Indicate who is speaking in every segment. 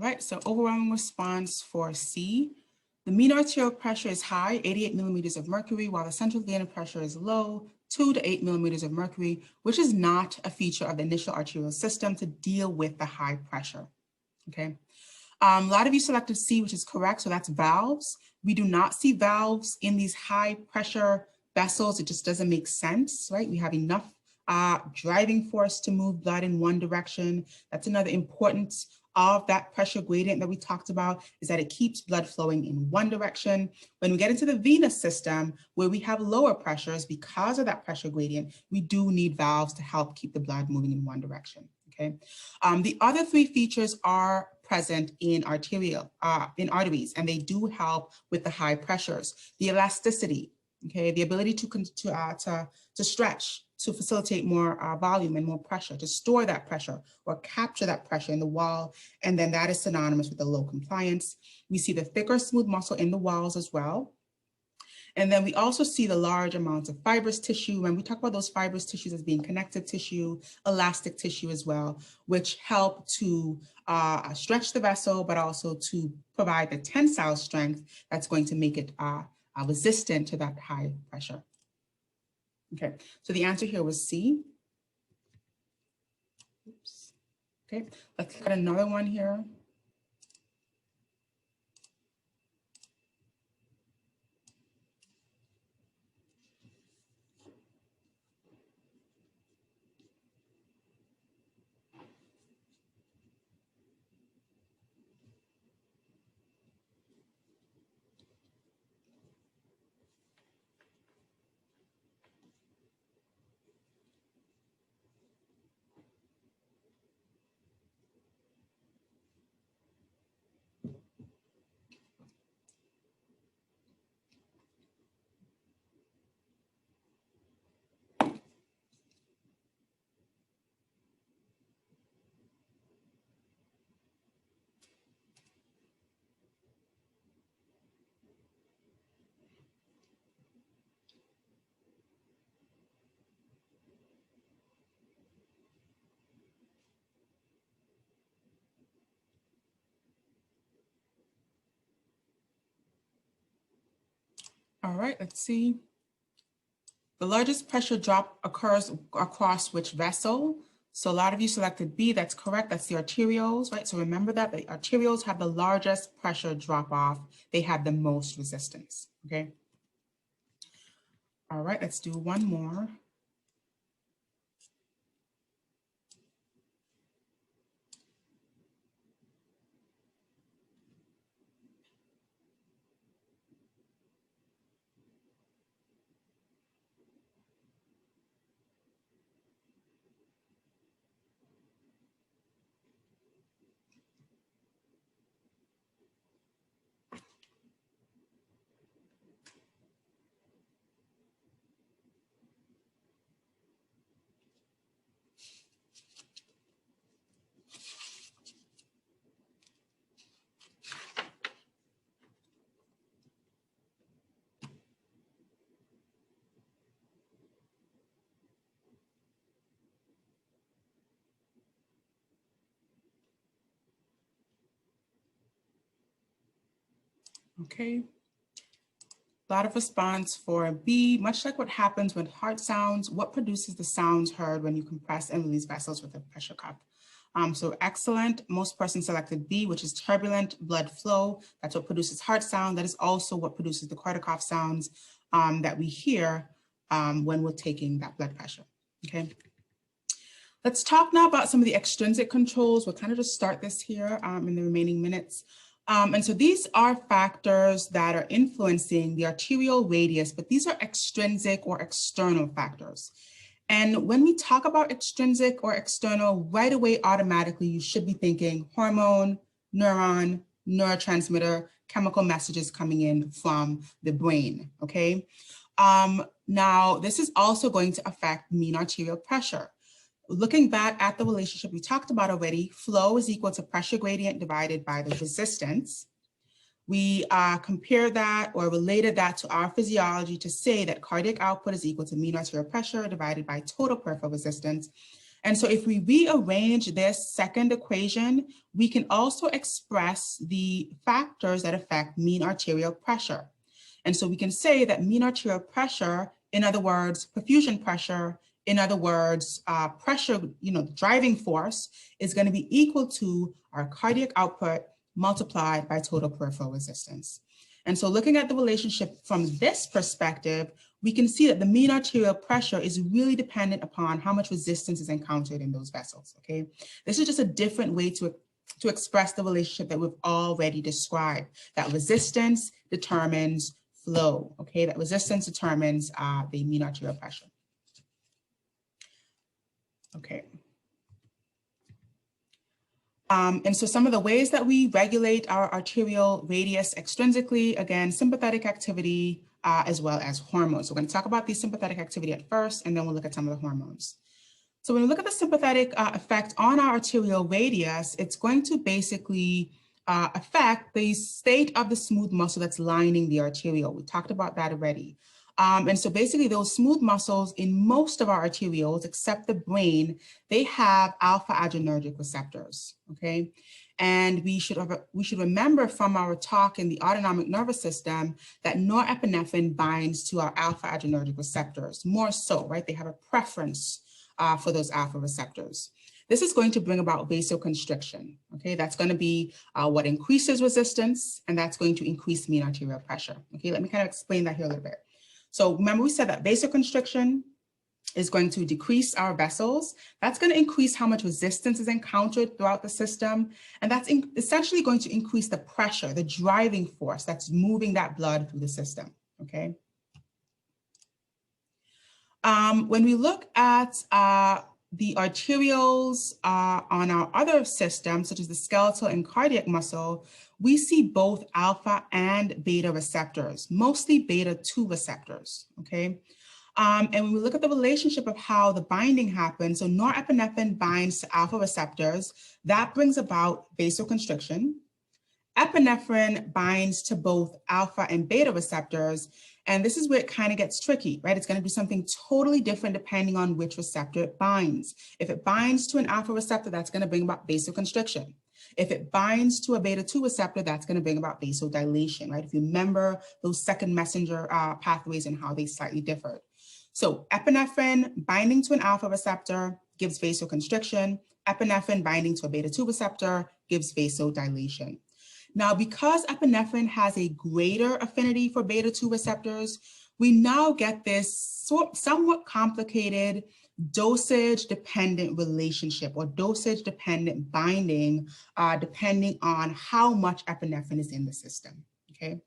Speaker 1: All right, so overwhelming response for C. The mean arterial pressure is high, 88 millimeters of mercury, while the central gain of pressure is low, 2 to 8 millimeters of mercury, which is not a feature of the initial arterial system to deal with the high pressure, okay? A lot of you selected C, which is correct, so that's valves. We do not see valves in these high pressure vessels. It just doesn't make sense, right? We have enough driving force to move blood in one direction. That's another importance of that pressure gradient that we talked about, is that it keeps blood flowing in one direction. When we get into the venous system, where we have lower pressures because of that pressure gradient, we do need valves to help keep the blood moving in one direction, okay? The other three features are present in arteries, and they do help with the high pressures. The elasticity, okay, the ability to stretch, to facilitate more volume and more pressure, to store that pressure or capture that pressure in the wall, and then that is synonymous with the low compliance. We see the thicker smooth muscle in the walls as well. And then we also see the large amounts of fibrous tissue. When we talk about those fibrous tissues as being connective tissue, elastic tissue as well, which help to stretch the vessel, but also to provide the tensile strength that's going to make it resistant to that high pressure. Okay, so the answer here was C. Oops. Okay, let's look at another one here. All right, let's see. The largest pressure drop occurs across which vessel? So a lot of you selected B, that's correct, that's the arterioles, right? So remember that the arterioles have the largest pressure drop off. They have the most resistance, okay? All right, let's do one more. Okay. A lot of response for B, much like what happens with heart sounds, what produces the sounds heard when you compress and release vessels with a pressure cuff? So excellent. Most persons selected B, which is turbulent blood flow. That's what produces heart sound. That is also what produces the Korsakoff sounds that we hear when we're taking that blood pressure, okay? Let's talk now about some of the extrinsic controls. We'll kind of just start this here in the remaining minutes. And so these are factors that are influencing the arterial radius, but these are extrinsic or external factors. And when we talk about extrinsic or external, right away, automatically, you should be thinking hormone, neuron, neurotransmitter, chemical messages coming in from the brain, okay? Now, this is also going to affect mean arterial pressure. Looking back at the relationship we talked about already, flow is equal to pressure gradient divided by the resistance. We compared that or related that to our physiology to say that cardiac output is equal to mean arterial pressure divided by total peripheral resistance. And so if we rearrange this second equation, we can also express the factors that affect mean arterial pressure. And so we can say that mean arterial pressure, in other words, perfusion pressure, in other words, pressure, the driving force is going to be equal to our cardiac output multiplied by total peripheral resistance. And so looking at the relationship from this perspective, we can see that the mean arterial pressure is really dependent upon how much resistance is encountered in those vessels, okay? This is just a different way to express the relationship that we've already described, that resistance determines flow, okay? That resistance determines the mean arterial pressure. Okay. And so some of the ways that we regulate our arterial radius extrinsically, again, sympathetic activity, as well as hormones. So we're going to talk about the sympathetic activity at first, and then we'll look at some of the hormones. So when we look at the sympathetic effect on our arterial radius, it's going to basically affect the state of the smooth muscle that's lining the arteriole. We talked about that already. And so basically those smooth muscles in most of our arterioles, except the brain, they have alpha adrenergic receptors, okay? And we should remember from our talk in the autonomic nervous system that norepinephrine binds to our alpha adrenergic receptors, more so, right? They have a preference for those alpha receptors. This is going to bring about vasoconstriction, okay? That's going to be what increases resistance, and that's going to increase mean arterial pressure, okay? Let me kind of explain that here a little bit. So remember we said that vasoconstriction is going to decrease our vessels. That's going to increase how much resistance is encountered throughout the system. And that's essentially going to increase the pressure, the driving force that's moving that blood through the system, okay? When we look at the arterioles on our other systems, such as the skeletal and cardiac muscle, we see both alpha and beta receptors, mostly beta 2 receptors, okay? And when we look at the relationship of how the binding happens, so norepinephrine binds to alpha receptors, that brings about vasoconstriction. Epinephrine binds to both alpha and beta receptors, and this is where it kind of gets tricky, right? It's going to be something totally different depending on which receptor it binds. If it binds to an alpha receptor, that's going to bring about vasoconstriction. If it binds to a beta 2 receptor, that's going to bring about vasodilation, right? If you remember those second messenger pathways and how they slightly differed. So epinephrine binding to an alpha receptor gives vasoconstriction. Epinephrine binding to a beta 2 receptor gives vasodilation. Now, because epinephrine has a greater affinity for beta 2 receptors, we now get this somewhat complicated dosage-dependent relationship or dosage-dependent binding, depending on how much epinephrine is in the system, okay?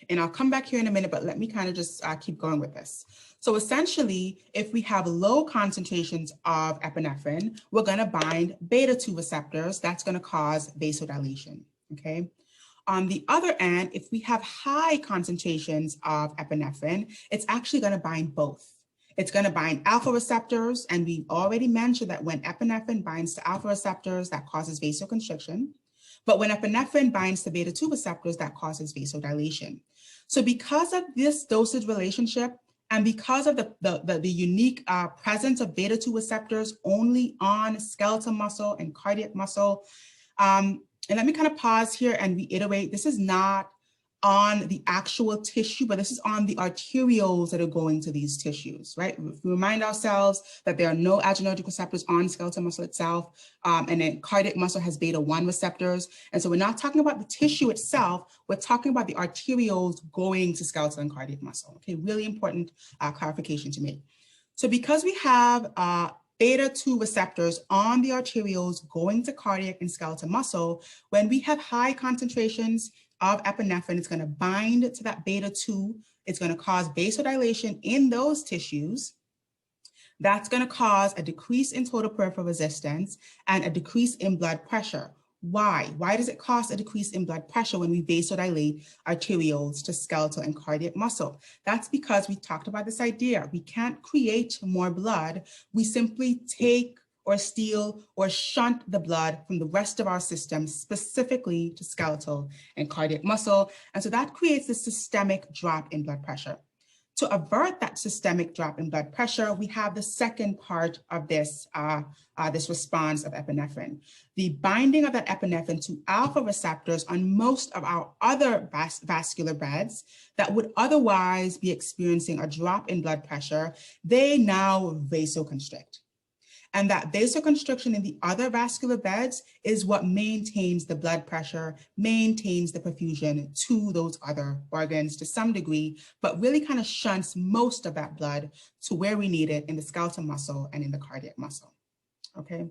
Speaker 1: And I'll come back here in a minute, but let me kind of just keep going with this. So essentially, if we have low concentrations of epinephrine, we're going to bind beta 2 receptors. That's going to cause vasodilation. Okay. On the other end, if we have high concentrations of epinephrine, it's actually going to bind both. It's going to bind alpha receptors, and we already mentioned that when epinephrine binds to alpha receptors, that causes vasoconstriction. But when epinephrine binds to beta 2 receptors, that causes vasodilation. So because of this dosage relationship, and because of the unique presence of beta 2 receptors only on skeletal muscle and cardiac muscle, and let me kind of pause here and reiterate, this is not on the actual tissue, but this is on the arterioles that are going to these tissues, right? If we remind ourselves that there are no adrenergic receptors on skeletal muscle itself, and then cardiac muscle has beta 1 receptors. And so we're not talking about the tissue itself, we're talking about the arterioles going to skeletal and cardiac muscle. Okay, really important clarification to make. So because we have beta 2 receptors on the arterioles going to cardiac and skeletal muscle, when we have high concentrations of epinephrine, it's going to bind to that beta 2. It's going to cause vasodilation in those tissues. That's going to cause a decrease in total peripheral resistance and a decrease in blood pressure. Why? Why does it cause a decrease in blood pressure when we vasodilate arterioles to skeletal and cardiac muscle? That's because we talked about this idea. We can't create more blood. We simply take or steal or shunt the blood from the rest of our system, specifically to skeletal and cardiac muscle. And so that creates a systemic drop in blood pressure. To avert that systemic drop in blood pressure, we have the second part of this, this response of epinephrine. The binding of that epinephrine to alpha receptors on most of our other vascular beds that would otherwise be experiencing a drop in blood pressure, they now vasoconstrict. And that vasoconstriction in the other vascular beds is what maintains the blood pressure, maintains the perfusion to those other organs to some degree, but really kind of shunts most of that blood to where we need it in the skeletal muscle and in the cardiac muscle, okay?